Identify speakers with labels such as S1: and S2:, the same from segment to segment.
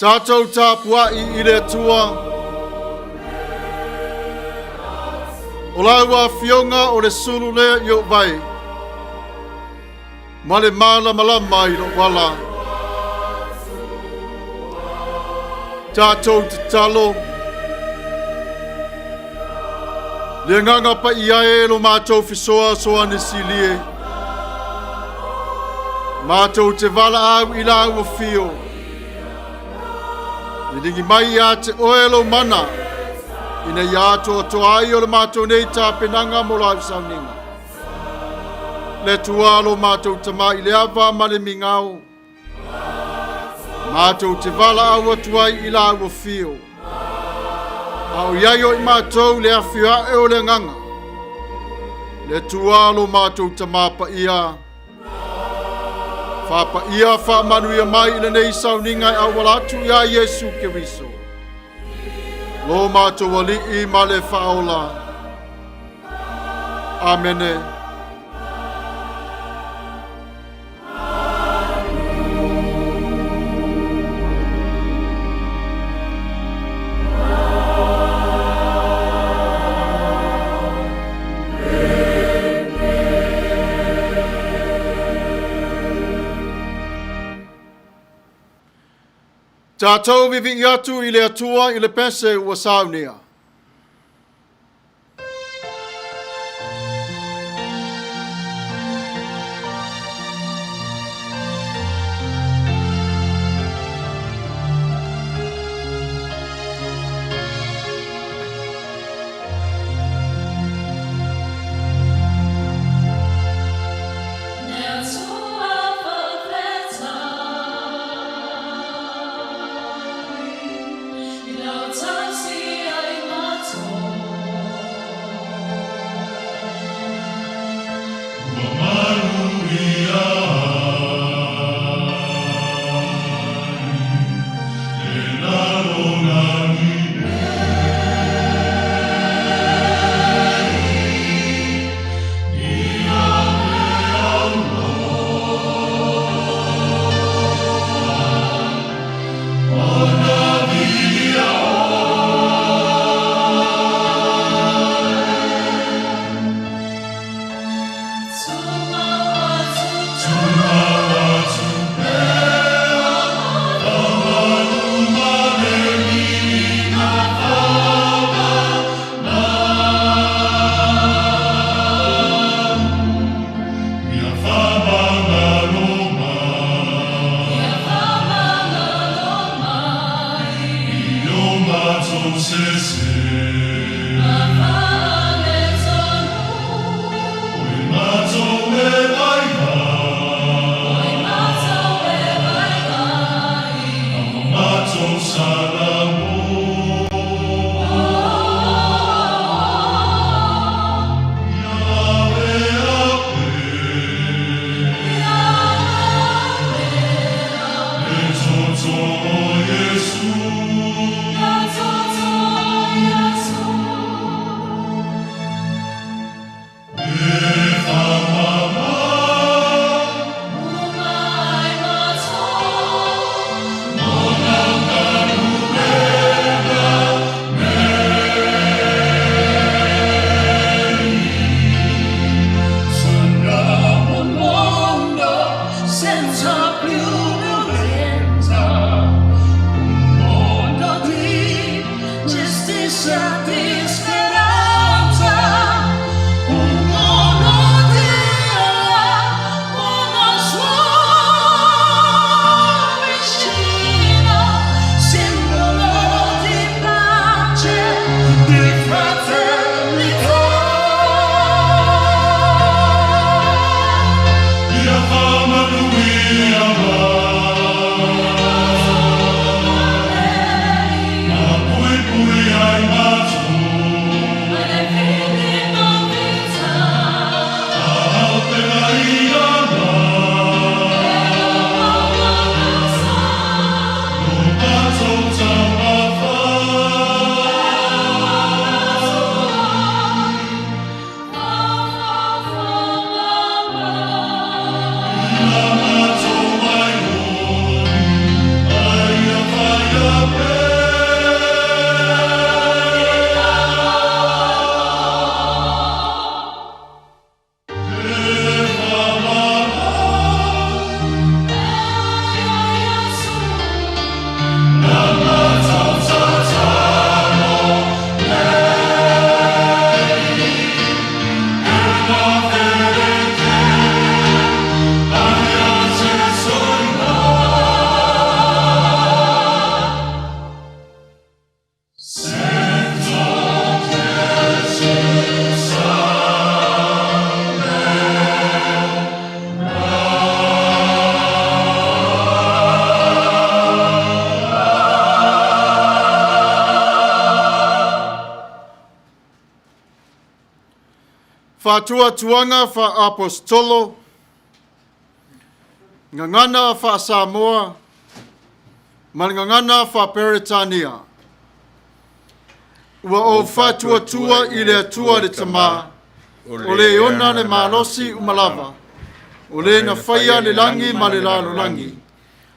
S1: Tātou tāpua I le tua. O laua fionga o le sulu lea I o vai. Ma le malama I lo wala. Tātou te talo. Le nganga pa ia e lo mātou fisoa soa ni silie. Mātou te vala au I la ua fio. I dingi mai a te oelo mana. Ina ia to ai o le mātou nei tā penanga mo lau sauninga. Le tua lo mātou tamai le ava ma le mingau. Mātou te vala au atuai I la ua fio. Au iaio I mātou le awhia e o le nganga. Le tualo mātou tamapa ia. Whapa ia wha manuia mai I le nei sauninga au walatu ia Yesu Keriso. Lo mātou wali I ma le whaola. Amene. Tātou vivi I atu I le atua I le pese ua saunia.
S2: Di speranza, un mondo di
S1: Fatua tuanga fa apostolo. Ngangana fa Samoa. Ngangana fa Peritania. Ua o fatua tua i le atua le tama. O le ona le malosi umalava. O le na whaia le langi ma le lalo langi.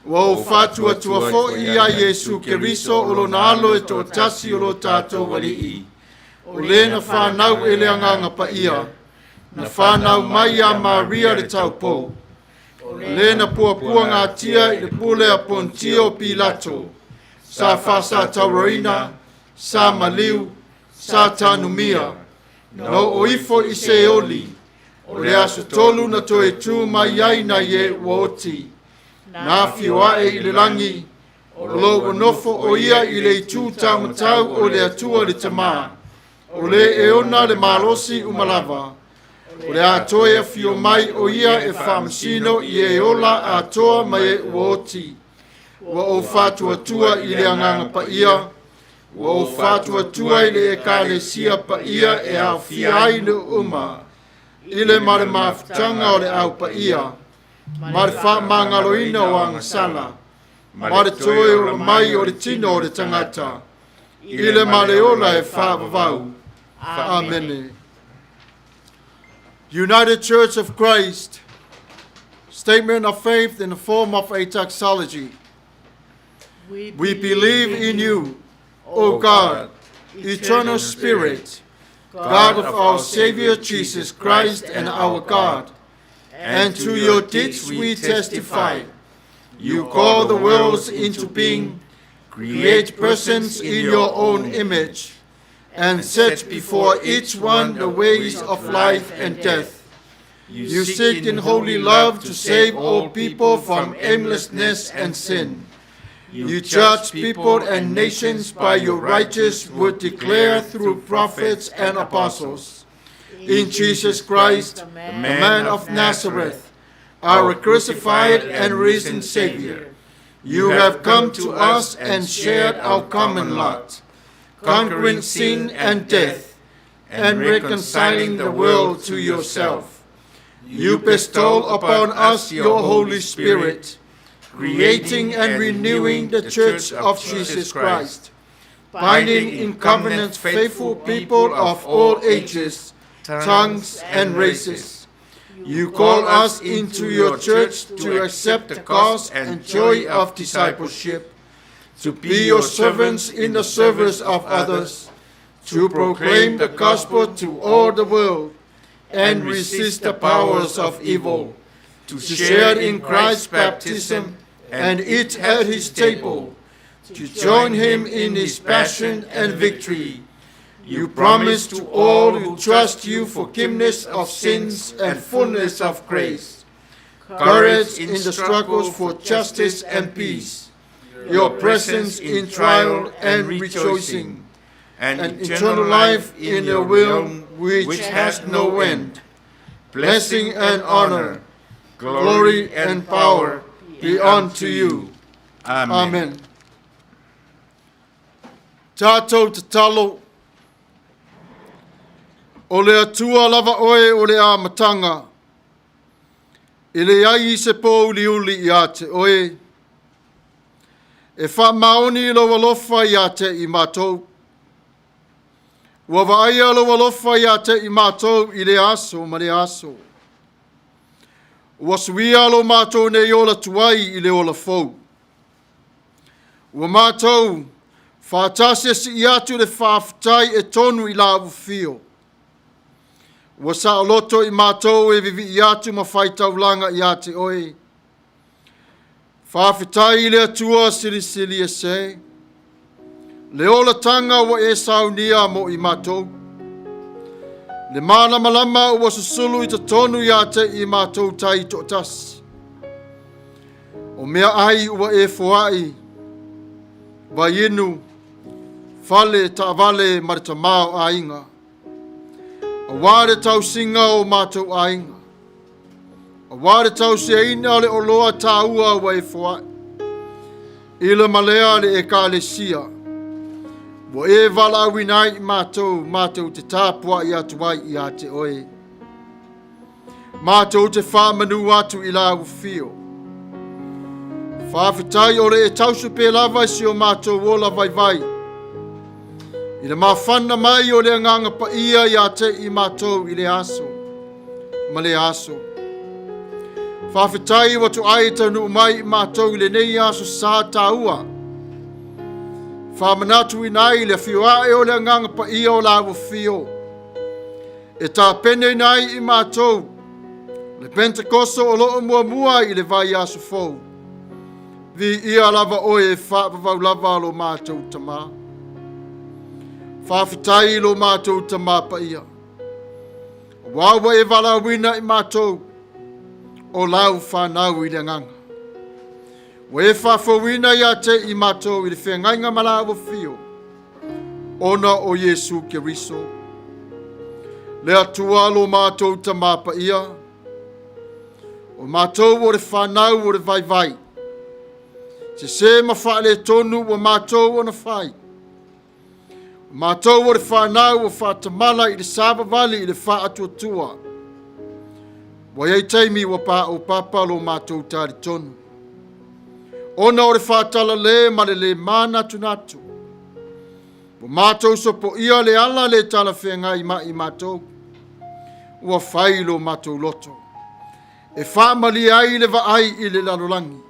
S1: Ua o fatua tua fo i a Yesu Keriso o lo na alo e tō tasi o lo tātou wali i. O le na whanau e le anganga pa ia. Na whanau mai a Maria le tau po. O le na puapua ngā tia i le pule a Pontio Pilato. Sa whasa tauroina. Sa maliu, sa tanumia, no o ifo i se oli, o le aso tolu na to e tu mai ai na ye woti. Na fioae i le langi, o lo onofo o ia i le itu taumatau o le atua le tama, o le eona le malosi umalava, o le atoe fio mai o ia e whamasino i e ola atoa mai e woti. Wa o fatua tua i le anganga pa ia, Ua o fatua tua i le ekalesia pa ia e au fiai le uma. I le mare mafutanga o le au pa ia. Mare wha mangaloina o angasala. Mare toe o le mai o le tino o le tangata. I le mare ola e wha vavau. Amen. United Church of Christ. Statement of faith in the form of a doxology. We believe in you, O God, eternal Spirit, God of our Savior Jesus Christ and our God, and to your deeds we testify. You call the worlds into being, create persons in your own image, and set before each one the ways of life and death. You seek in holy love to save all people from aimlessness and sin. You judge people and nations by your righteous word declared through prophets and apostles. In Jesus Christ, the man of Nazareth, our crucified and risen Savior, you have come to us and shared our common lot, conquering sin and death, and reconciling the world to yourself. You bestow upon us your Holy Spirit, creating and renewing the Church of Jesus Christ, binding in covenant faithful people of all ages, tongues, and races. You call us into your church to accept the cause and joy of discipleship, to be your servants in the service of others, to proclaim the gospel to all the world, and resist the powers of evil, to share in Christ's baptism and eat at his table, to join him in his passion and victory. You promise to all who trust you forgiveness of sins and fullness of grace, courage in the struggles for justice and peace, your presence in trial and rejoicing, and eternal life in your will which has no end. Blessing and honor, glory and power be unto you. Amen. Tātou te talo, o le atua lava oe o le amatanga, i le ai se pou liuli i ate oe, e wha maoni lo walofa i ate i mātou, ua vaia lo walofa i ate i mātou i le aso ma le aso, ua suia lo mātou nei ola tuai i le ola fou. Ua mātou, whātase si i atu le whāwhitai e tonu i la uwhio. Ua sa loto i mātou e vivi i atu ma whaitaulanga i ate oe. Whāwhitai i le atua sili sili e se. Le ola tanga ua e saunia mo i mātou. Le mana malama ua susulu i ta tonu i ate i mātou tai totas. O mea ai ua e fuai, vaienu, fale ta avale marita mao ainga. A wāre tau singa o mātou ainga. A wāre tau se ina le o loa tā ua wa e fuai. Ila malea le e ka le sia. Wa e vala winai mātou te tāpua i atu ai i ate oe. Mātou te whamanu atu I la ufio. Whawhitai o le e tausu pe lava si o mātou wola vai vai. I le mawhana mai o le anganga pa ia I a te I mātou I le aso. Ma le aso. Whawhitai watu ai tanu mai I mātou I le nei aso sa taua. Whamanatu I nai le whioa e o le anganga pa ia o la ufio. E tā pene nai I mātou. Le Pentekosto o loo mua I le vai aso fau. Vi ia lava oe whaapavau lava lo mātou tamā. Whawhitai lo mātou tamā pa ia. Wawa e wala wina I mātou. O lau whanau I le nganga. Wa e whawhawina ia te I mātou I le whengainga malawa fio. Ona o Yesu Keriso. Le atua lo mātou tamā pa ia. O mātou o le whanau o le vai vai. Se mawhaale tonu o mātou o na whai. O mātou o le whanau o whatamala I le sāba vali I le whaatuatua. Wa iei taimi o pā o papa lo mātou tāri tonu. Ona o le whaatala le ma le mana tunatu. O mātou sopo ia le ala le tala whenga I mātou. Ua whai lo mātou loto. E whaamali ai le vaai I le lalolangi.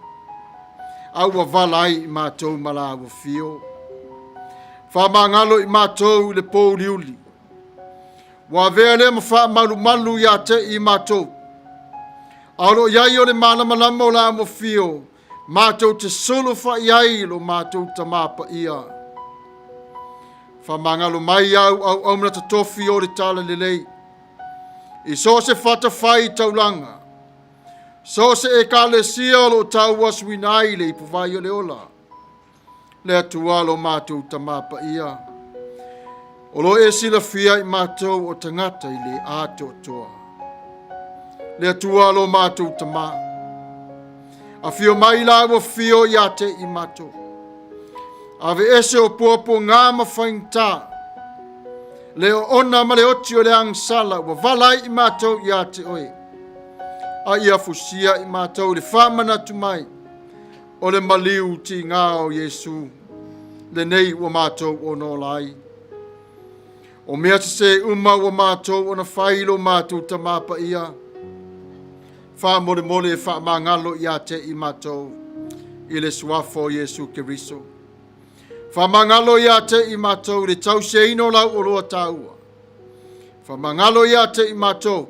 S1: Au wa valai I mātou malawa fio. Whamangalo I mātou le pōliuli. Wa vea le ma whaamalu malu ia te I mātou. Alo iai o le malamalama o la mo fio. Mātou te solo wha iai lo mātou tamapa ia. Whamangalo mai au mna ta tofi o le tala lelei. I so se whata whai taulanga. So se e ka le sia lo tau waswinai le ipuvai o le ola. Le atua lo mātou tamapa ia. O lo e sila fia I mātou o tangata I le ato toa. Le atua lo mātou tama. A fio mai la wa fio ia te I mātou. Ave ese o popo ngā mawhaingta. Le o ona ma le oti o le angsala wa valai I mātou ia te oe. A ia fusia I mātou le whamanatu mai. O le maliu ti ngā o Yesu. Le nei wa mātou o no lai. O mea te se uma wa mātou o na whailo mātou tamapa ia. Wha mole mole e wha mangalo ia te I mātou. I le suafo Yesu Keriso. Wha mangalo ia te I mātou le tau se ino lau o roa taua. Wha mangalo ia te I mātou.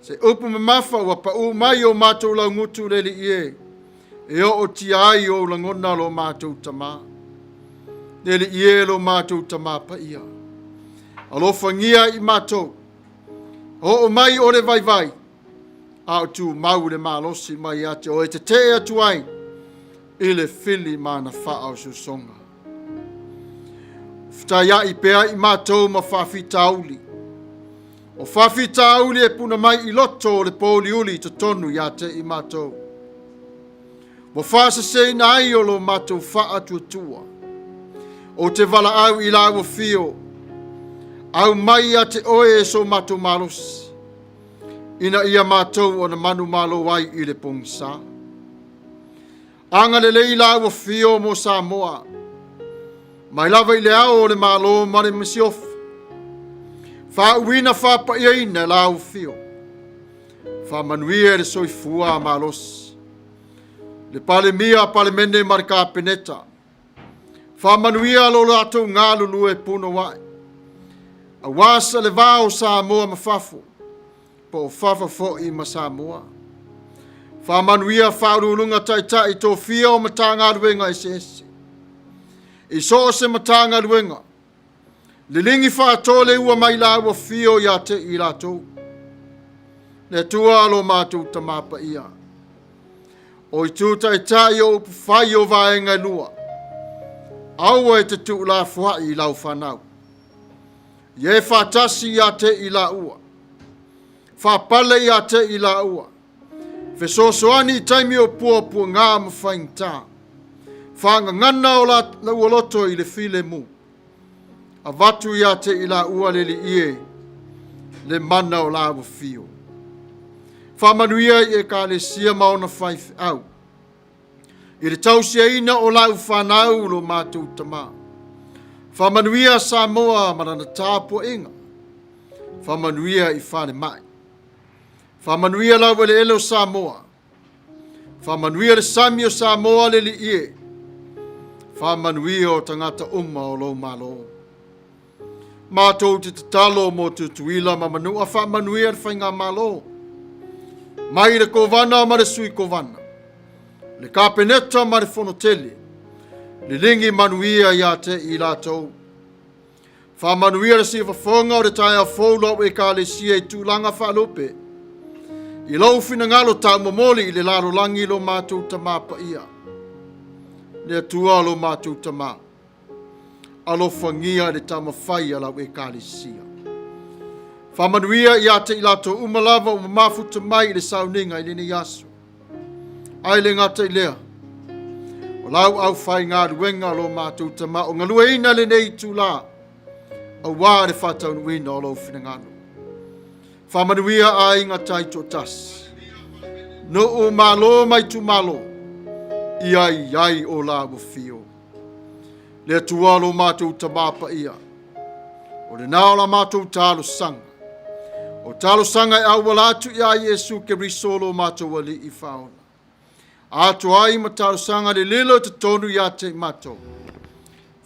S1: Se upu mamafa wa pa u mai o mātou lau ngutu le li ie. E o ti ai o langona lo mātou tamā. Le li ie lo mātou tamā pa ia. Alo whangia I mātou. O mai o le vai vai. A o tu mau le malosi mai ate o e te te atu ai. I le fili mana wha au susonga. Ftai I pea I mātou ma whawhita auli. O whawhita auli e puna mai I loto o le pōli uli to tonu ia te I mātou. Mo whasa se na ai o lo mātou wha atuatua. O te wala au I la o fio. Au mai a te oe e so mātou malosi. Ina ia mātou o na manu malo wai I le pongsa. Anga le leila o fio mo Samoa. Mai lava I le ao o le malo mare misiofu. Wha uina wha pa ieina la o fio. Wha manuia le soifua malos. Le pale mia pale mene marika peneta. Wha manuia lo lato ngā lulu e puno wai. A wasa le vāo Samoa mawhafo. Po whafa fo I ma Samoa. Wha manuia whaurulunga taitai tō fia o matanga ruenga I se. I so se matanga ruenga. Le lingi whaatole ua mai la ua fio ia te I latou. Le tua alo mātou tamapa ia. O I tū taitai o upu whai o vaenga lua. Aua e te tū la fuai I lau whanau. Ie whaatasi ia te I la ua. Whapale ia te I la ua. Fesosoani I taimi o puapua ngā mawhaingta. Whanga ngana o la ualoto I le file mu. A watu ia te I la ua le li ie. Le mana o la ua fio. Whamanuia I ekalesia maona whaifi au. I re tausia ina o lau whanau lo mātou tamā. Whamanuia Samoa marana tāpua inga. Whamanuia I whane mai. Whamanuia lau wale ele o Samoa. Whamanuia le sami o Samoa le li ie. Whamanuia o tangata uma o lo malo. Mātou te tatalo mo tutuila ma manua whamanuia le whainga malo. Mai le kovana ma le sui kovana. Le kapeneta ma le fonoteli. Le lingi manuia ia te I lātou. Whamanuia le siwa whonga o le taia whoula o ekalesia I tūlanga whalope. I lau whina ngalo tau momoli I le laro langi lo mātou tamā pa ia. Le atua lo mātou tamā. Alo whangia le tama whai ala o ekalesia. Whamanuia ia te I lato umalava o mafuta mai I le sauninga I lini yasu. Ai le ngata I lea. O lau au whai ngā ruenga lo mātou tama o ngalua ina le nei tūlā. Au wā le whatau nuina o lo whina ngānu. Whamanuia a inga taito tas. No o malo mai tu malo. Iai o la wafio. Le atua lo mātou tamapa ia. O le nao la mātou tālo sanga. O talo sanga I au walatu ia Yesu ke risolo mātou wali I whaona. Ato ai ma talo sanga le lilo te tonu ia te mātou.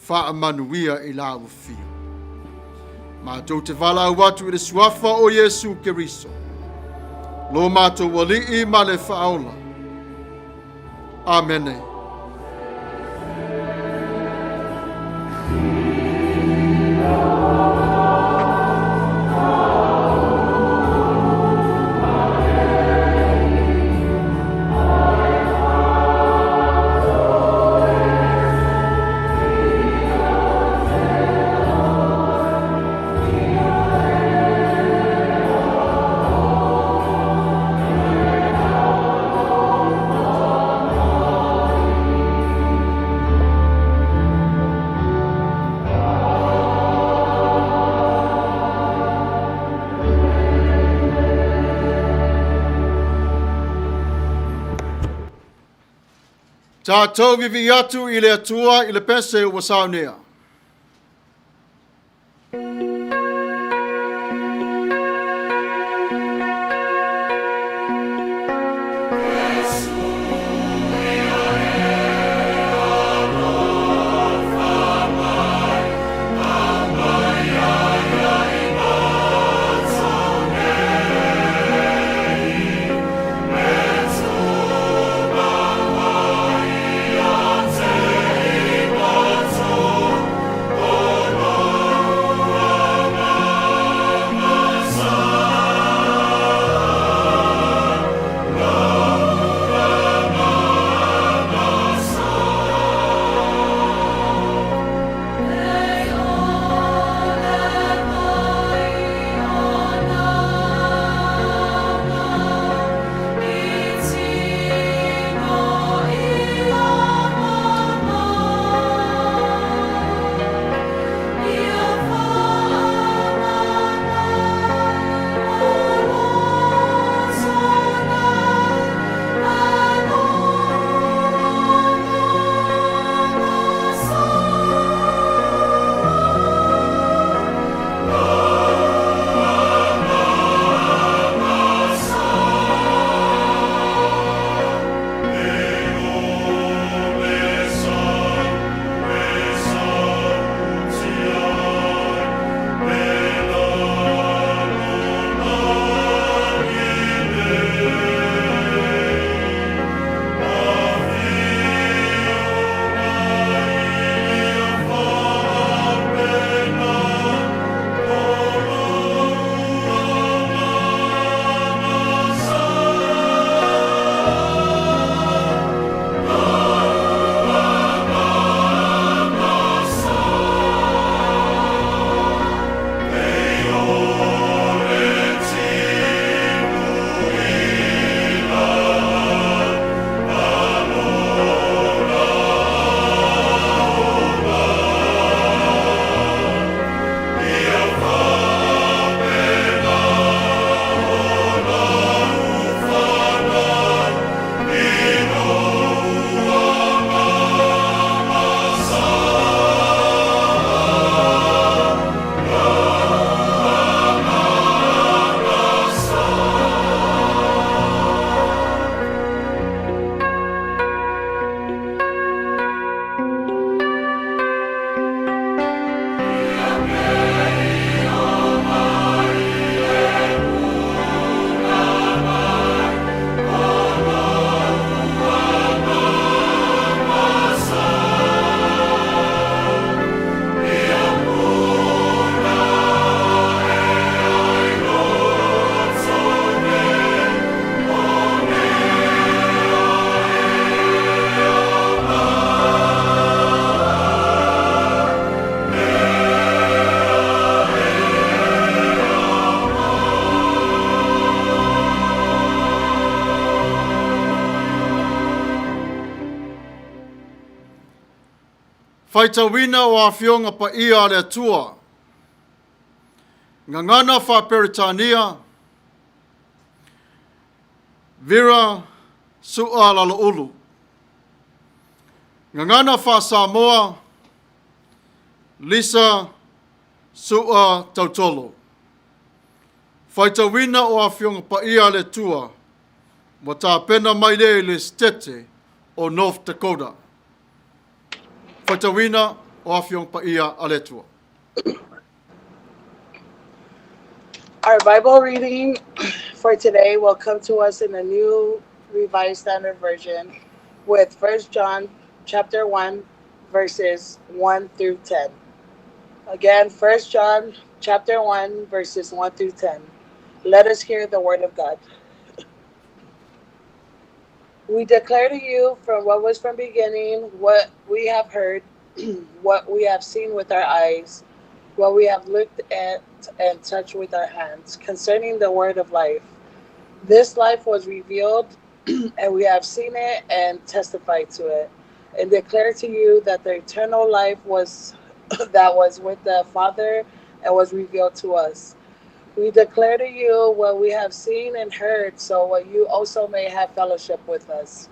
S1: Wha amanuia I la wafio. Mātou te wala au watu I le suafa o Yesu ke riso. Lo mātou wali I ma le whaola. Amene. Tātou vivi atu I le atua I le pese o wasaunea.
S2: Oh
S1: Faitawina o afionga pa ia le tua. Ngangana fa Peritania. Vera Su'a Lalaulu. Ngangana fa Samoa. Lisa Su'a Tautolo. Faitawina o afionga pa ia le tua. Mo tā pena mai le stete o North Dakota. Faitawina o afionga pa ia a le tua.
S2: Our Bible reading for today will come to us in a new Revised Standard Version with 1 John chapter 1 verses 1 through 10. Again, 1 John chapter 1 verses 1 through 10. Let us hear the word of God. We declare to you from what was from beginning, what we have heard, what we have seen with our eyes, what we have looked at and touched with our hands, concerning the word of life. This life was revealed, and we have seen it and testified to it, and declare to you that the eternal life was that was with the Father and was revealed to us. We declare to you what we have seen and heard, so what you also may have fellowship with us.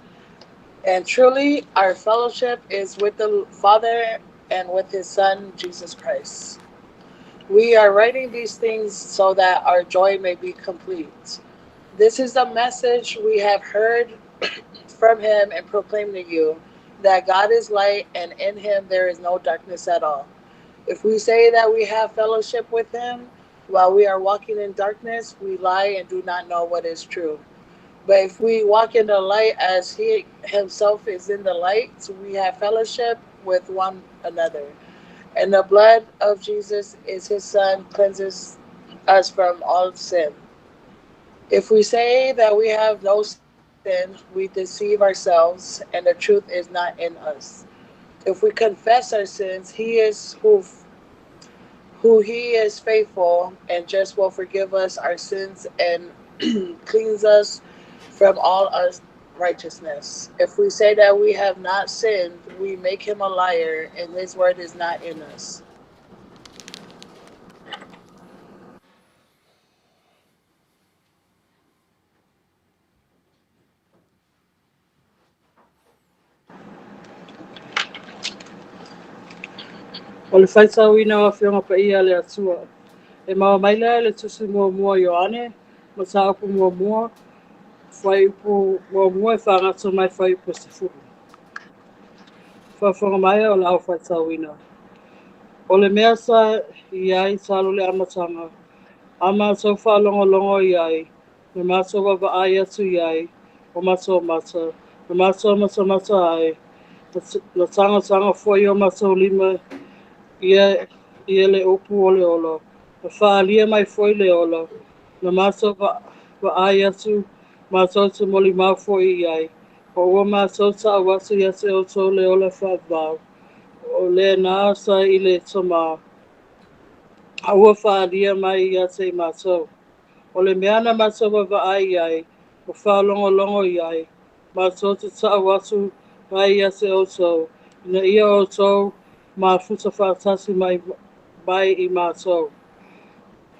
S2: And truly, our fellowship is with the Father and with his Son, Jesus Christ. We are writing these things so that our joy may be complete. This is the message we have heard from him and proclaimed to you, that God is light and in him there is no darkness at all. If we say that we have fellowship with him while we are walking in darkness, we lie and do not know what is true. But if we walk in the light as he himself is in the light, we have fellowship with one another. And the blood of Jesus is his son cleanses us from all sin. If we say that we have no sin, we deceive ourselves and the truth is not in us. If we confess our sins, he is who he is faithful and just will forgive us our sins and cleanse us from all unrighteousness. If we say that we have not sinned, we make him a liar and his word is not in us.
S3: O le faitauina o awhionga pa ia le atua. E maua maila le tusi mua Ioane, ma sa upu mua, whai upu mua e whangata mai whai upu sifuru. Whawhonga mai o lau faitauina. O le mea sa iai talo le amatanga, ama tau whalongo iai, le mātou wawa ai atu iai, o mātou mata, le mātou mata ai, le tanga foi o mātou lima, ia le upu o le olo, le whaalia mai foi le olo, le mātou wa ai atu, mātou te moli mau foi iai, o ua mātou ta awatu ia te o tō le ola whaavau, o le nā sa i le toma, a ua whaalia mai ia te mātou. O le meana mātou wa ai iai, o whaalongo iai, mātou te ta awatu mai ia te o tō, ina ia o tō, ma futa whaatasi mai i mātou.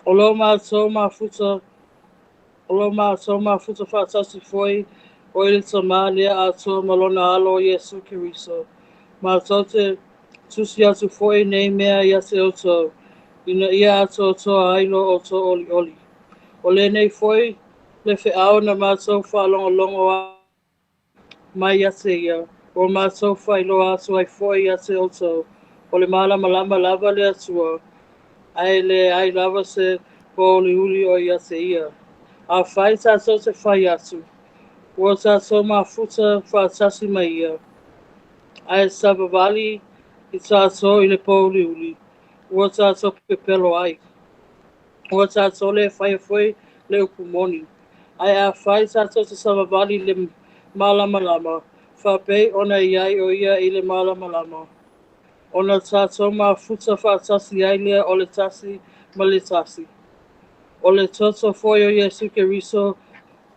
S3: O lo mātou ma futa whaatasi foi o ili tama lea atua malona alo Yesu Kiriso. Mātou te tusi atu foi nei mea ia te oto, ina ia atu oto ailo oto oli. O le nei foi, le whiao na mātou whaalongo mai ia te ia, o mātou whailo atu ai foi ia te oto, o le malama lava le atua, ai lava se po uli o ia te ia. A whai tātou te whai atu, ua tātou ma futa whaatasi mai ia. Ai sabavali i tātou i le po uli, ua tātou pepelo ai. Ua tātou le whai foi le upumoni. Ai a whai tātou te sabavali le malama, whapei ona iai o ia i le malama. Ona tātou ma futa whaatasi ai lea o le tasi ma le tasi. O le toto foi o Yesu Keriso,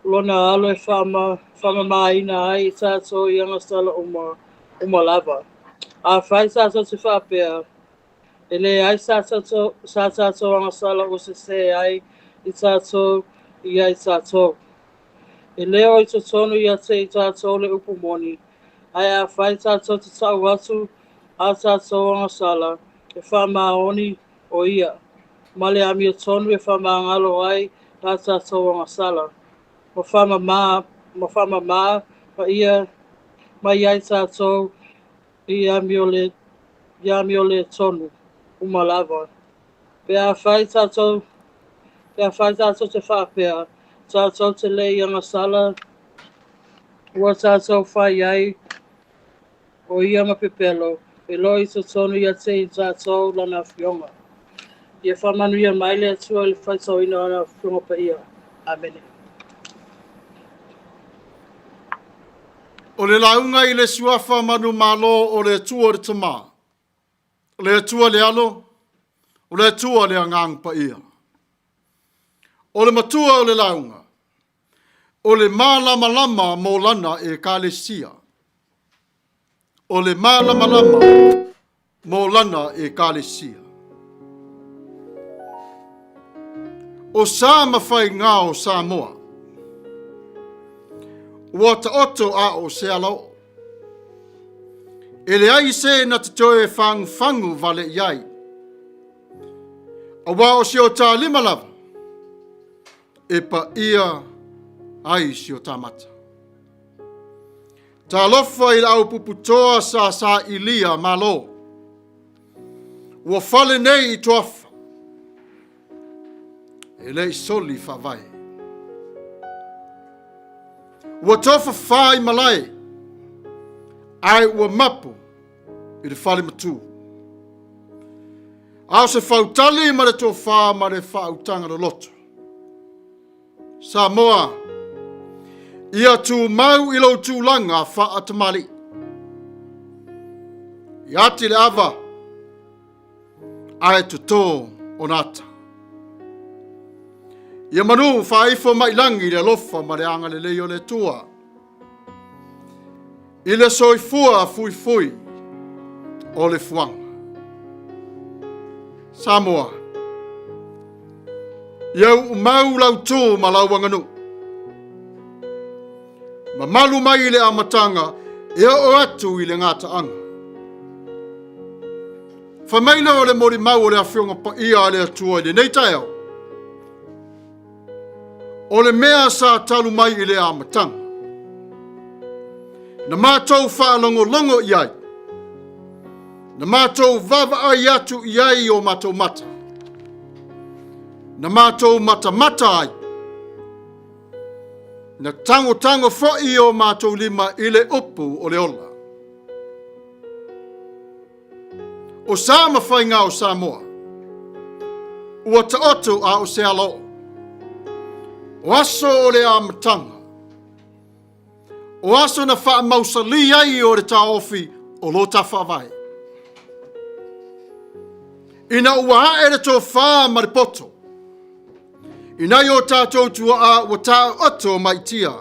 S3: lona alo e whama maina ai i tātou i angasala uma lava. A fai sa so se whapea. E le ai sa so anga sala o se ai i tātou i ai tātou. E leo i te tonu i a te i tātou le upumoni. Ai a whai tātou te tau atu a tātou anga sala e whamaoni o ia. Ma le ami o tonu e whamangalo ai a tātou anga sala. Ma whamamā ma ia ma iai tātou i ami o le tonu umalava. Pea whai tātou te whapea. Tātou te lei anga sala. Ua tātou whai ai o ia ma pepelo. E loi te tonu ia te i tātou lana whionga. Ia whamanu ia maile atua le whaitau ina ana whionga pa ia. Amen.
S1: O le launga i le suafa manu malo o le tua le tama. O le tua le alo, o le tua le angang pa ia. O le matua o le launga. O le malama lama mo lana e kalesia. O le malama lama mo lana e kalesia. O sa mawhai ngā o Samoa. Ua ta oto a o se alo. E le ai se na te toe fangu vale iai. A wa o si o tā lima lava. E pa ia ai si o tamata. Ta lofa i au puputoa sa ilia malo. Ua fale nei i toafa. E le soli fa vai. Ua tofa fai malai. Ai ua mapu i le fale matu. Au se fautali ma le tofa ma le fautanga le loto. Samoa, ia tu mau i lau tūlanga wha atamali. I ati le ava, ai tu tō o nata. Ia manu whaifo mai langi le lofa ma le anga le leo le tua. I le soifua fui o le fuanga. Samoa, iau mau lau tō ma lau wanganu. Ma malu mai le amatanga, ia o atu i le ngata anga. Whamaina o le mori mau o le awhionga pa ia le atua i le neitai au. O le mea sa talu mai i le amatanga. Na mātou whaalongo iai. Na mātou vava ai atu iai o mātou mata. Na mātou mata ai. Na tango fo'i o mātou lima i le upu o le ola. O sa mawhainga o Samoa. Ua ta otu a o se alo. O aso o le amatanga. O aso na wha mausali ai o le ta ofi o lo ta whawai. Ina ua hae le tō wha maripoto. Ina i o tātou tua a o tā oto mai tia.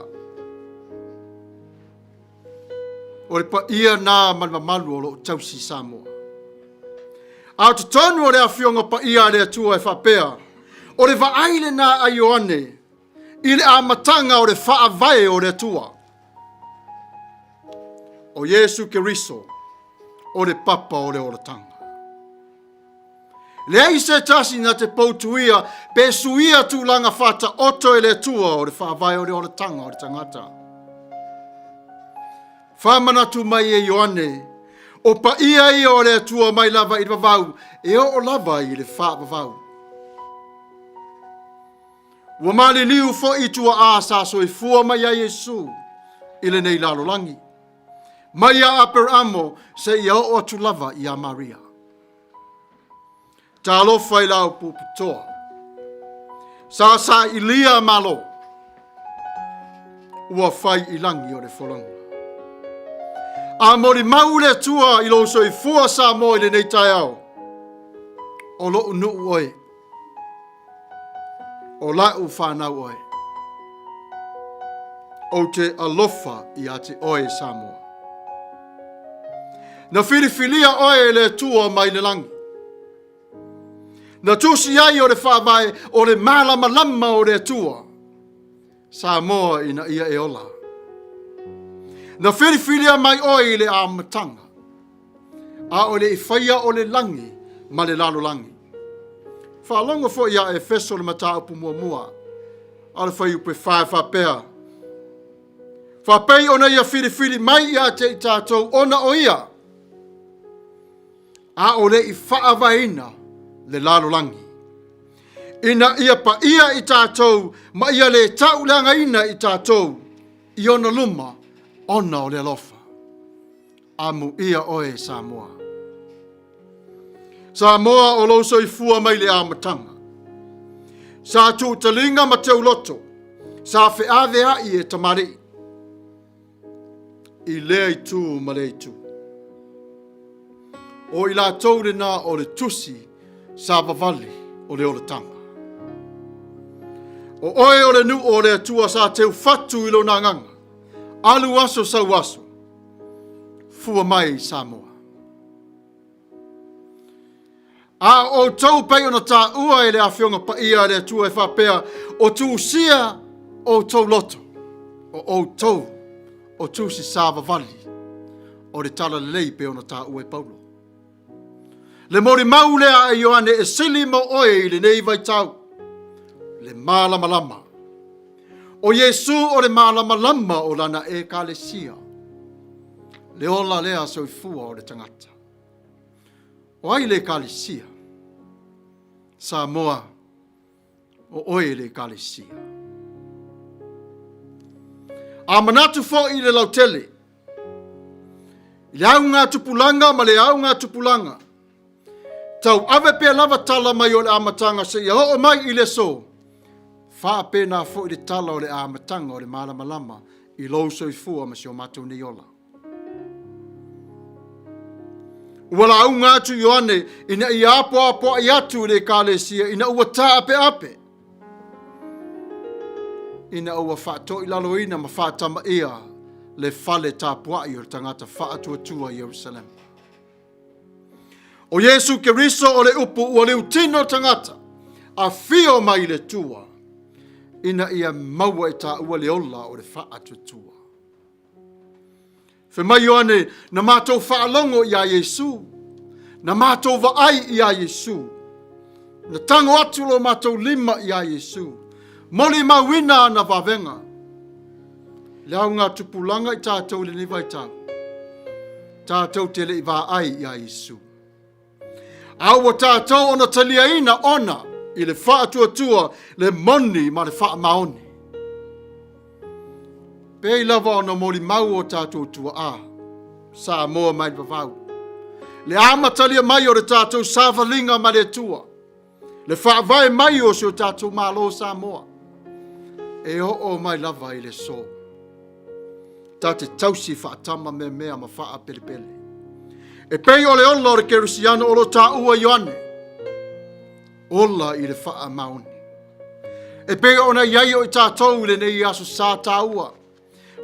S1: O le pa ia nā manmamalu o lo tausi Samoa. A te tonu o le awhionga pa ia le atua e whapea. O le vaaile nā aioane. I le amatanga o le whaavai o le atua. O Yesu Keriso. O le papa o le oratanga. Le ai se tasi na te poutuia, pe suia tu langa fata oto e le tua o le whaavai o le oratanga o le tangata. Whamana tu mai e Ioane, o pa ia i o le tua mai lava i vavau, e o lava i le wha vavau. Ua mali liu fo i tua a sa so i fua mai a Yesu, i le nei lalo langi. Mai a aper amo se i o tu lava i a Maria. Ta alo fai lau puputoa. Sa ilia malo. Ua fai ilangi o le folonga. A mori maule tua i lo so i fua sa mo i le nei tai au. O lo unu oe. O la u whanau oe. O te alofa i ate oe Samoa. Na filifilia oe le tua mai le langi. Na tusi ai o le whaavai o le malama lama o le tua. Samoa ina ia e ola. Na filifilia mai oe le amatanga. A o le iwhaia o le langi ma le lalo langi. Whaalonga fo ia e feso le mata upu mua mua. A le whai upe whapea. Whapei ona ia fili mai ia te i tātou ona o ia. A o le i whaavaina le lalo langi. Ina ia pa ia i tātou ma ia le tau langa ina i tātou i ona luma ona o le alofa. Amu ia oe Samoa. Samoa o loso i fua mai le amatanga. Sa tu talinga ma teu loto. Sa feavea i e tamari. I lea i tu ma le i tu. O i la taude na o le tusi sa vavali o le o le tanga. O oe o le nu o le atua sa teu fatu i lo na nganga. Alu aso sau aso. Fua mai Samoa. A o tau pei ona tā ua e le awhionga pa ia le atua e whapea o tu sia o tau loto. O tau o tu si sāwa vali o le tala lei pe ona tā ua e Paulo. Le mori mau lea e Ioane e sili mo oe i le nei vai tau. Le malama lama. O Yesu o le malama lama o lana e kalesia. Le ola lea soifua o le tangata. O ai le kalesia. Samoa o oe le kalesia. A manatu fo i le lautele. I le au ngā tupulanga ma le au ngā tupulanga. Tau ave pe lava tala mai o le amatanga se ia o mai i le so. Fa pe na fo i le tala o le amatanga o le malama lama i lo soifua ma si o matou ni ola. Wala au ngātu Ioane, ina i apo i atu le kālesia, ina ua tā ape. Ina ua whāto i laloina ma whātama ia le whale tā puai o le tangata whātua i Jerusalem. O Yesu Keriso o le upu ua leu tino tangata, a fio mai le tua, ina ia maua i tā ua le ola o le whātua. Fe mai Ioane, na mātou whaalongo i a Yesu, na mātou vaai i a Yesu, na tango atu lo mātou lima i a Yesu, moli mawina na vavenga, leau ngā tupulanga i tātou le niva i tātou tele i vaai i a Yesu. Aua tātou ona taliaina ona i le whaatua le moni ma le wha maoni. Pei lava ona moli mau o tātou tua a, Samoa mai vavau. Le amatalia mai o le tātou sāwalinga ma le tua. Le whaavai mai o si o tātou malo Samoa. E o mai lava i le so. Tā te tausi whaatama me mea ma wha pelepele. E pei o le ola o le kerusiano o lo tā ua Ioane. Ola i le wha maoni. E pei ona iai o i tātou le nei aso sā tā ua.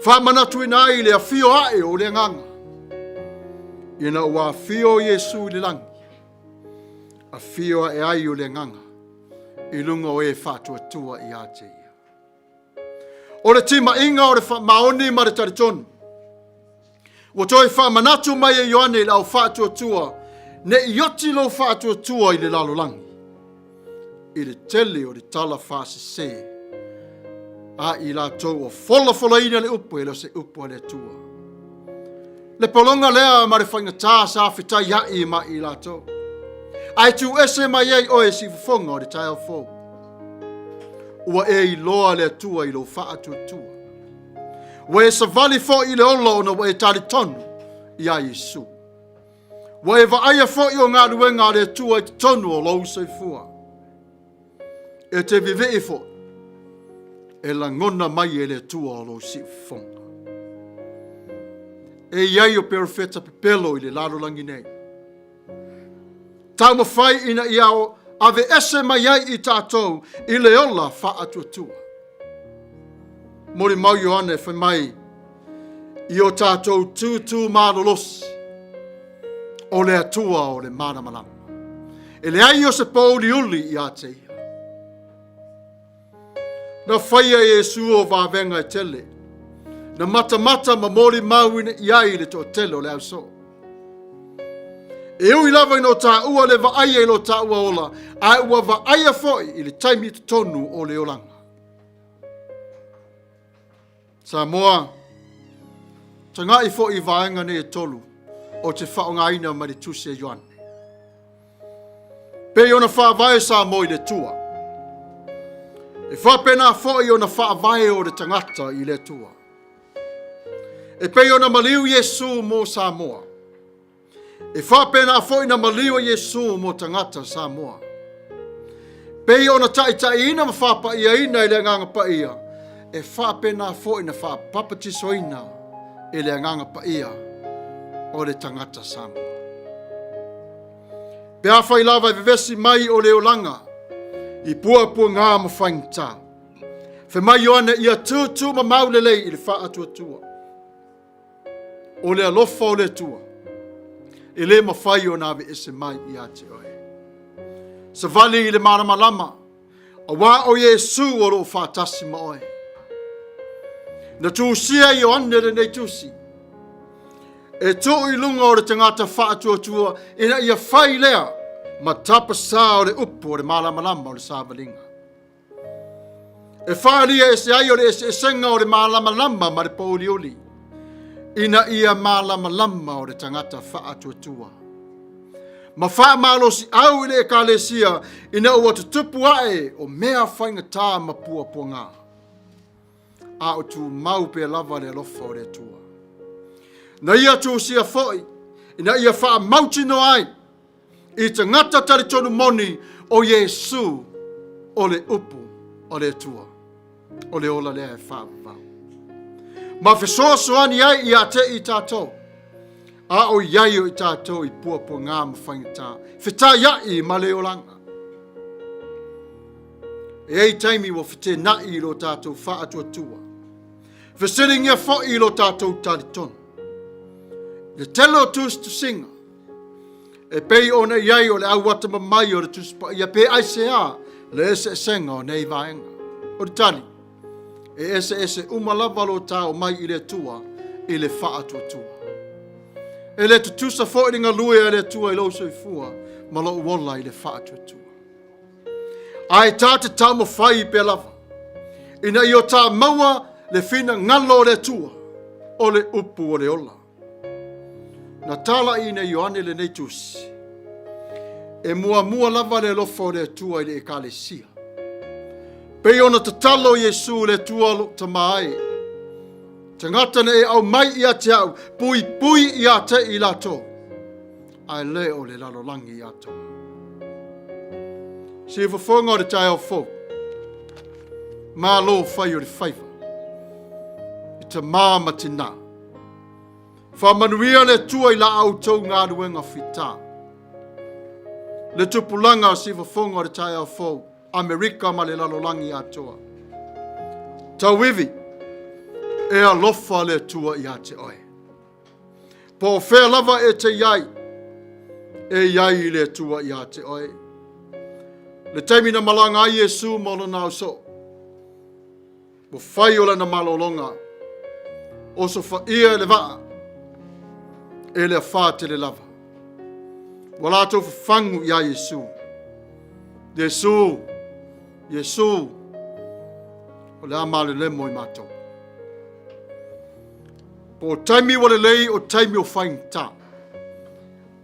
S1: Whamanatu ina ai le a fio ae o le nganga. Ina ua fio Yesu le langi. A fio e ai o le nganga. I lunga o e whatua tua i ate ia. O le tima inga o le maoni ma le taritonu. Wa toi whamanatu mai e Ioane le au whatua tua. Ne ioti lo whatua tua i le lalo langi. I le tele o le tala whase se. A i la tau o fola ina le upo e lo se upo le tua. Le polonga lea ma le whainga tā sa whitai hai ma i la tau. Ai tu ese mai ei o e si fufonga o le tai au fō. Ua e i loa le tua i lo wha tua. Ua e savali fo i le ola ona ua e tali tonu i a Yesu. Ua e vaaia fo i o ngā ruenga le tua i tonu o lau soifua. E te vive i fo. E la ngona mai e le tua o lo si fonga. E iai o perfeta pepelo i le lalo langi nei. Tau mawhai ina ia o ave ese mai ai i tātou i le ola wha atua. Mori mau Ioane whai mai i o tātou tūtū mālolosi. o le atua o le maramalama. E le ai o se pauli uli i a te ia. Na whaia Iesu o vāwenga e tele. Na mata ma mori mauina i ai le to tele o le au so. E ui lava ino tā ua le vaaia ilo tā ua ola, a ua vaaia foi i le taimi te tonu o le olanga. Samoa, tanga i foi i vaenga ne e tolu, o te whaongaina ma le tusi e Ioane. Pe ona whaavae sa mo i le tua. E whapena foi ona whaavae o le tangata i le tua. E pe ona maliu Iesu mo Samoa. E whapena foi na maliu Iesu mo tangata Samoa. Pe ona tai ina ma whapa ia ina i le nganga pa ia. E whapena foi na whapapatisoina i le nganga pa ia o le tangata Samoa. Pe a whai lava i vevesi mai o le olanga i pua ngā ma whaingta. Fe mai Ioane ia tū ma maulelei i le wha atua tua. O le alofa o le tua. I le mawhai o nawe ese mai i ate oe. Sa vali i le maramalama. A wā o Iesu o lo whātasi ma oe. Na tūsia i o ane le nei tūsi. E tō i lunga o le tangata whaatua tua, ina ia whai lea, ma tapa sā o le upu o le malamalama o le sāwalinga. E whaalia e se ai o le e senga o le malamalama ma le paulioli, ina ia malamalama o le tangata whaatua tua. Ma wha malosi au i le e kālesia, ina ua tutupu ae o mea whainga tā ma pua ngā. A o tu mau pe lava le lofa o le tua. Na ia tu sia foi, ina ia wha mauti no ai, i te ngata tari tonu moni o Iesu o le upu o le tua, o le ola lea e wha vau. Ma whesoa soani ai i a te i tātou, a o iai o i tātou i pua ngā mwhaingata, whetā iai ma le olanga. E ei taimi wa whete nai i lo tātou wha atua tua, whesiringia fo i lo tātou tari tonu. Le telo tus tu singa. E pei ona iai o le awata mamai o le tus pa ia pe ai se a le ese senga o nei vaenga. O le tali. E ese umalava lo tau mai i le tua i le wha atua tua. E le tutusa fo i ringa lue e le tua i lo so i fua ma lo uola i le wha atua tua. Ai tā te tau mo whai pe lava. Ina i o tā maua le fina ngalo le tua o le upu o le ola. Na tala ina Ioane le nei tusi. E mua lava le lofa o le tua i le ekalesia. Pe ona te talo Iesu le tua lo ta mai. Te ngata ne e au mai i a te au, pui i a te i lato. Ai le o le lalolangi i ato. Si whafonga o le tai au fo. Mā lo whai o le whaiva. I te māma tina. Whamanuia le tua i la au tau ngā ruenga whita. Le tupulanga o si whafonga o le tai au fo. Amerika ma le lalolangi atoa. Tau iwi. E a lofa le tua i a te oe. Po whea lava e te iai. E iai le tua i a te oe. Le taimi na malanga ai Iesu molo nao so. Mo whai ola na malolonga. O so wha ia le waa. E le wha te le lava. Wala tau whangu i a Iesu. Iesu. O le amale le moi matou. Po taimi wale lei o taimi o whaing ta.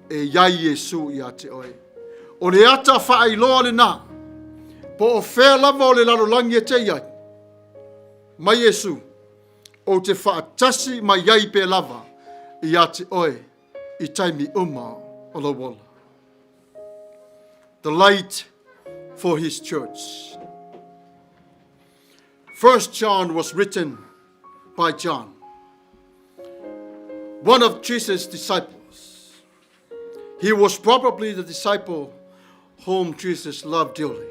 S1: E iai Iesu i a te oe. O le ata wha ai loa le nā. Po o whea lava o le lalolangi e te iai. Mai Iesu. O te wha atasi mai iai pe lava. I a te oe. I taimi uma o lo wala. The light for his church. 1 John was written by John, one of Jesus' disciples. He was probably the disciple whom Jesus loved dearly,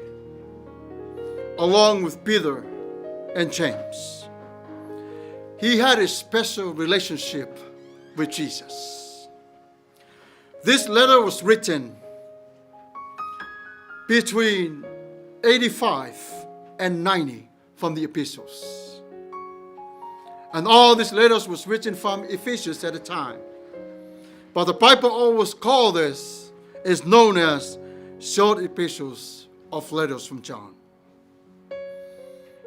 S1: along with Peter and James. He had a special relationship with Jesus. This letter was written between 85 and 90 from the epistles. And all these letters was written from Ephesians at the time. But the Bible always called this, is known as short epistles of letters from John.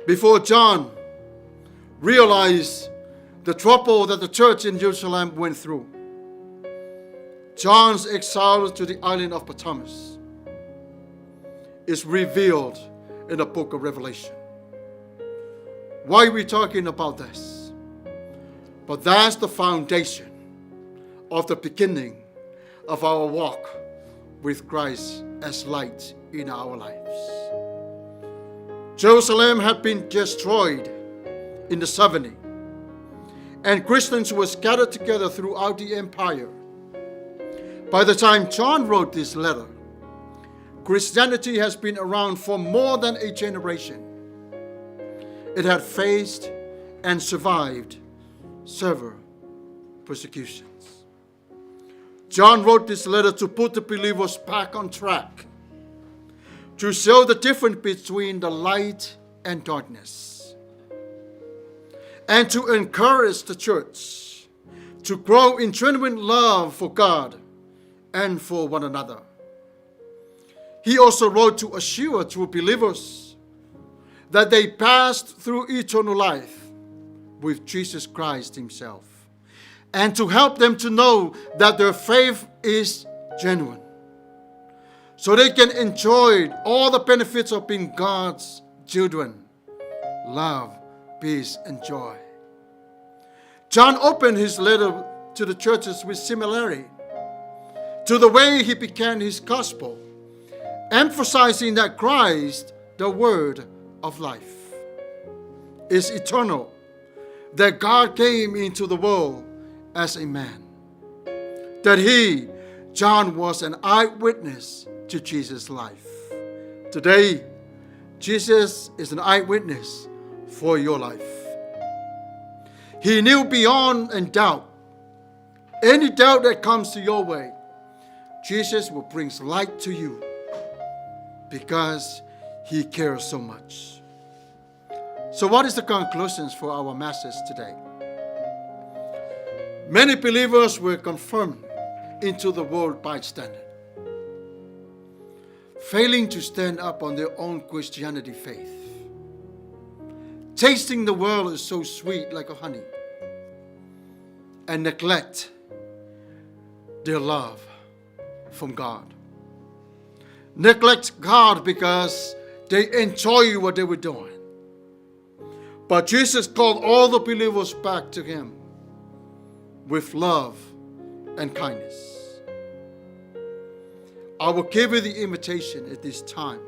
S1: Before John realized the trouble that the church in Jerusalem went through, John's exile to the island of Patmos is revealed in the book of Revelation. Why are we talking about this? But that's the foundation of the beginning of our walk with Christ as light in our lives. Jerusalem had been destroyed in the 70s, and Christians were scattered together throughout the empire. By the time John wrote this letter, Christianity has been around for more than a generation. It had faced and survived several persecutions. John wrote this letter to put the believers back on track, to show the difference between the light and darkness, and to encourage the church to grow in genuine love for God and for one another. He also wrote to assure true believers that they passed through eternal life with Jesus Christ himself, and to help them to know that their faith is genuine, so they can enjoy all the benefits of being God's children: love, peace, and joy. John opened his letter to the churches with similarity to the way he began his gospel, emphasizing that Christ, the Word of life, is eternal, that God came into the world as a man, that he, John, was an eyewitness to Jesus' life. Today, Jesus is an eyewitness for your life. He knew beyond and doubt, any doubt that comes to your way, Jesus will bring light to you because he cares so much. So what is the conclusions for our message today? Many believers were confirmed into the world bystander, failing to stand up on their own Christianity faith. Tasting the world is so sweet like a honey, and neglect their love from God. Neglect God because they enjoy what they were doing. But Jesus called all the believers back to him with love and kindness. I will give you the invitation at this time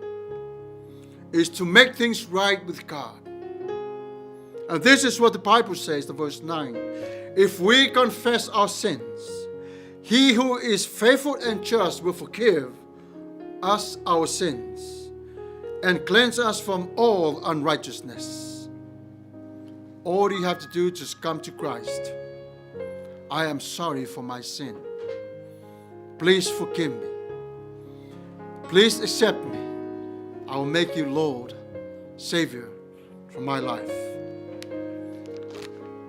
S1: is to make things right with God. And this is what the Bible says, the verse 9. If we confess our sins, he who is faithful and just will forgive us our sins and cleanse us from all unrighteousness. All you have to do is just come to Christ. I am sorry for my sin. Please forgive me. Please accept me. I will make you Lord, Savior for my life.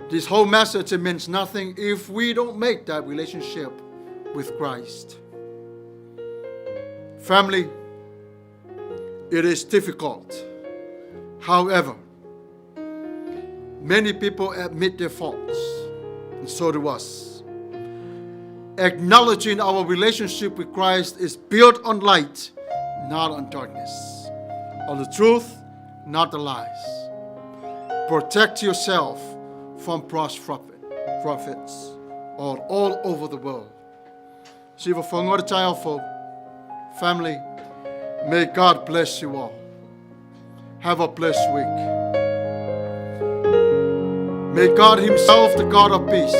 S1: This whole message means nothing if we don't make that relationship with Christ. Family, it is difficult. However, many people admit their faults, and so do us. Acknowledging our relationship with Christ is built on light, not on darkness, on the truth, not the lies. Protect yourself from false prophets all over the world. Family, may God bless you all. Have a blessed week. May God himself, the God of peace,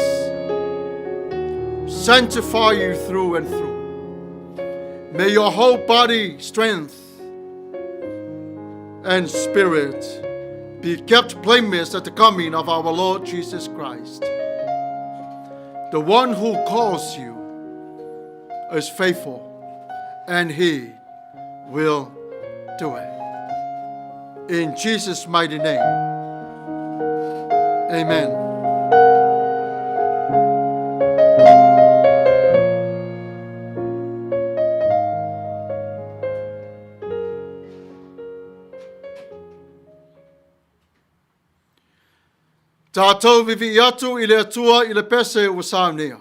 S1: sanctify you through and through. May your whole body, strength, and spirit be kept blameless at the coming of our Lord Jesus Christ, the one who calls you is faithful, and He will do it. In Jesus' mighty name, amen. Tātou vivi atu i le atua i le pese ua saunia.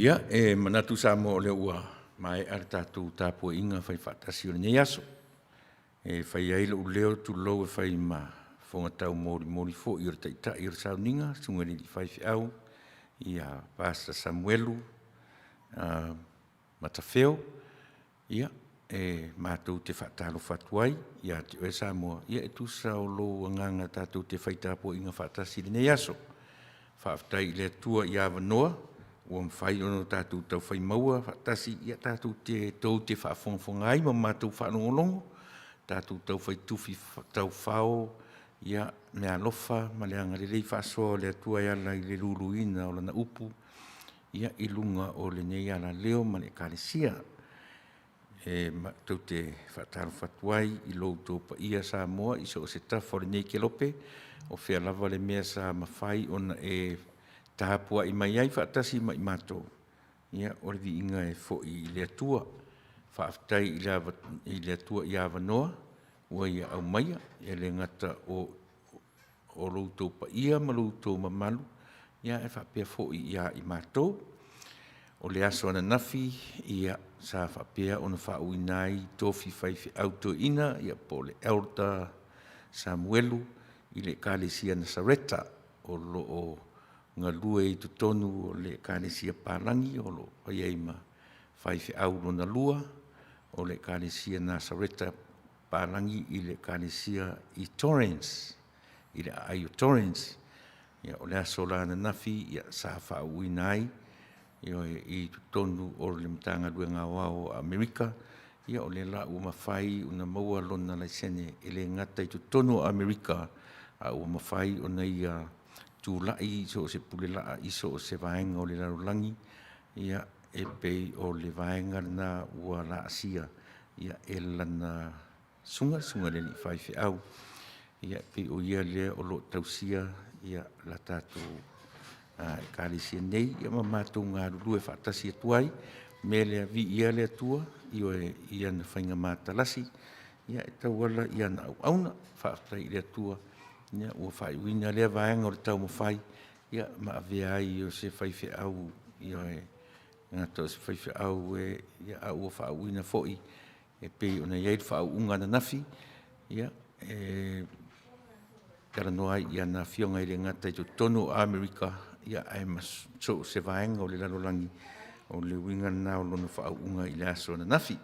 S4: Ia, manatu sa mo le ua mai ar tātou tāpua inga whai whātasi o nei aso. Whai aile u leo tu lau e whai ma whongatau mori fo i o taita i o sauninga, sungari di whai whiau, i a Pastor Samuelu, Matawheo, ia, mātou te whātalo whatuai, ia te oe Samoa, ia e tu sao lo nganga tātou te whai tāpua inga whātasi o nei aso. Whaafitai le tua i Awanoa, o mwhai ono tātou tau whai maua, whaatasi ia tātou te tau te whaafonga ai, ma mātou whaanongolongo, tātou tau whai tuwhi tau whao, ia mea lofa, ma le anga rei whaasoa le atua i ala i le luluina o lana upu, ia i lunga o le nei ala leo, ma le kāresia, tau te whaataro whatuai, i lou tō pa ia sa moa, i so o se tafo le nei ke lope, o whea lava le mea sa mawhai, ona tahapua i mai ai whaatasi mai mātou. Ia, ore vi inga e fo i le atua. Whaafitai i le atua i Awanoa, ua ia au maia, ia le ngata o loutou pa ia, ma loutou mamalu. Ia e whaapea fo i ia i mātou. O le aso ana nafi, ia sa whaapea ona whauinai, tofi whaifi auto ina, ia po le Elder Samuelu, i le kālesia Nasareta, o lo o ngā lua i tutonu o le kānesia Pālangi, o lo paiaima whaiwhi au lona lua, o le kānesia Nasareta Pālangi i le kānesia i Torrens, i le ai o Torrens. Ia o le aso la na nafi, ia sa whauina ai, i tutonu o le matanga lua ngā wao Amerika, ia o le la ua mawhai una maua lona laisene i le ngata i tutonu o Amerika, a ua mawhai o nei tu lai so se pulela iso se vaenga o le larolangi, ia e pei o le vaenga na ua la asia, ia e lana sunga le li whaiwhi au, ia pei o ia lea o lo tausia, ia la tātou kāresia nei, ia ma mātou ngā ruru e whaatasi atuai, me lea vi ia lea tua, ia na whainga mātalasi, ia e tauala ia na au auna, whaatai lea tua, ia ua whaiwina lea vaenga o le tau mawhai, ia ma avea ai o se whaiwhi au, ia e ngata o se whaiwhi au, ia a ua whauwina fo'i, e pei o na iei whauunga na nafi, ia e karanoa ia na fionga i le ngata i tonu o Amerika, ia ai mas so se vaenga o le lalolangi, o le winga na o lona whauunga i le aso na nafi,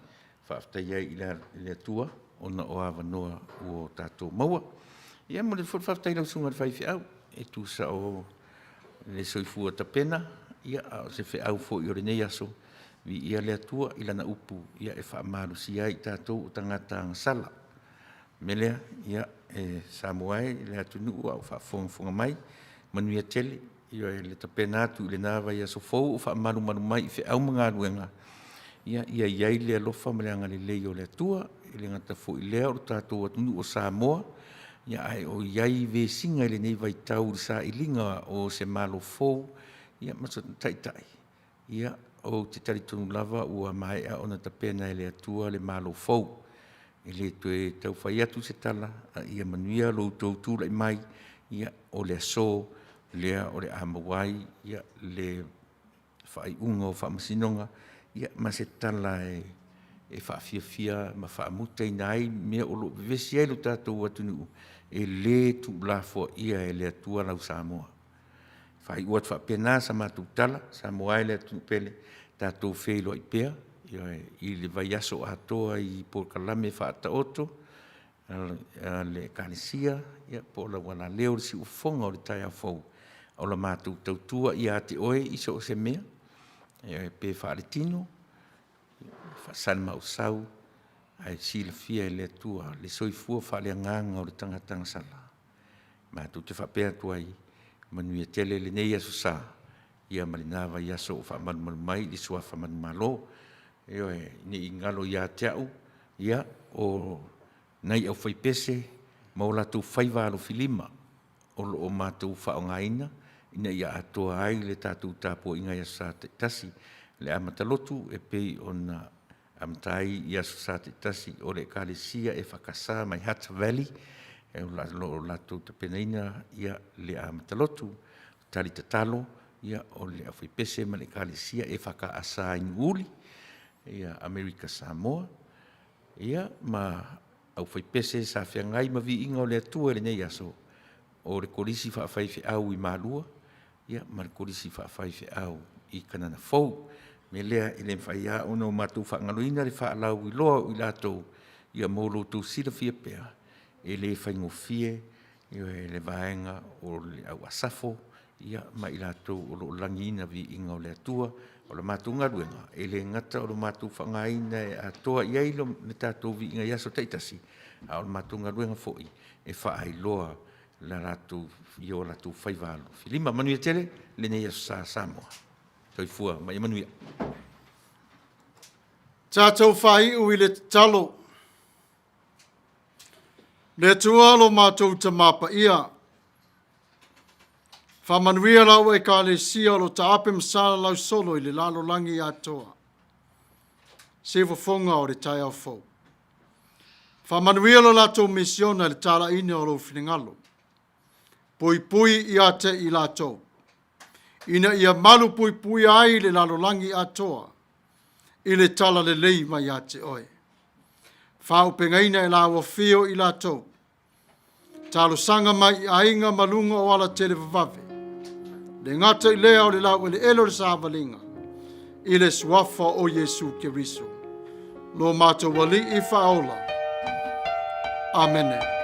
S4: whaaftai iei i le atua, o na o Awanoa o tātou maua. Ia mo le whaftai lau sunga le whaiwhi au, e tu sa o le soifua tapena, ia o se whi au fo i ore nei aso, vi ia le atua i lana upu, ia e whaamaru si ai tātou o tangata sala. Melea, ia e Samoae, le atu nuu au whaafonga mai, manuia tele, ia e le tapena atu i le nawa ia so fau o whaamaru mai i whi au mga ruenga. Ia iai le alofa ma le anga le lei o le atua, i le ngata fo i lea o tātou atu nuu o Samoa, ia ai o iai ve singa i le nei vai tau sa i linga o se malo fou, ia maso tai. Ia o te taritonu lava ua mai a ona tapena i le atua le malo fou. I le tue tau whai atu se tala, ia manuia lo tau tūlai mai, ia o le aso, lea o le amawai, ia le whai unga o whamasinonga, ia ma se tala e whaafia ma whaamuta i nai mea o lo vesi ai lo tātou atunu e le tu la fo ia e le atua lau Samoa. Whai uat whaapena sa mātou tala, Samoa e le atunu pele tātou whelo i pea, i le vai aso atoa i Pōkalame whaata oto, le Kanisia, po la wana leo le si ufonga o le tai a fau, o la mātou tautua i ate oe iso o se mea, pe whaaretino, whaasan mau sau, ai sila fia le tua, le soifua whaale nganga o le tangatanga sala. Mātou te whapea tuai, manuia tele le nei aso sa, ia malinawa i aso o whaamanu mai, li sua whaamanu malo, ni ingalo ia te au, ia o nei au whaipese, maula tu whaiwalo filima, o mātou whaongaina, ina ia atoa ai le tātou tāpua inga ia sa te tasi, le amatalotu e pei o na amtai ia sa te tasi o le Kalesia e whakasa mai Hutt Valley, e o lato te penaina ia le amatalotu, tari tatalo, ia o le awhaipese ma le Kalesia e whakaasa in uli, ia Amerika Samoa, ia ma au whaipese sa whiangai ma vi inga o le atua le nei aso, o le korisi whaafaife au i Malua, ia ma le korisi whaafaife au i Kanana Fou, me lea i le mwhaia ono mātou whaangaluina le whaalau i loa i lato ia mōlo tō sila fia pea, e le whaingofie, e le vaenga o le au asafo, ia ma i lato o lo langina vi inga o le atua, o le mātou ngaruenga, e le ngata o le mātou whangaina e atoa i ailo le tātou vi inga iaso teitasi, a o le mātou ngaruenga foi, e whaai loa la ratu i o ratu whaiwalo. Filima manuia tele, le nei aso sa Samoa. Toi fua, mai manuia.
S1: Tātou whai ui le talo. Le tualo mātou ta mapa ia. Whamanuia lau e Kalesia lo ta ape masala lau solo i le lalo langi atoa. Sewa fonga o le tai au fau. Whamanuia lo lato misiona le tala ine o lo finingalo. Pui pui ia te i lato. Ina ia malu pui pui ai le lalo langi atoa. I le tala le lei mai a te oe. Whau pengaina e lawa fio i lato. Talo sanga mai a inga malunga o ala tele vavave. Le ngata i lea o le lau le elo le sāwalinga. I le suafa o Yesu Keriso. Lo mātou wali i whaola. Amen.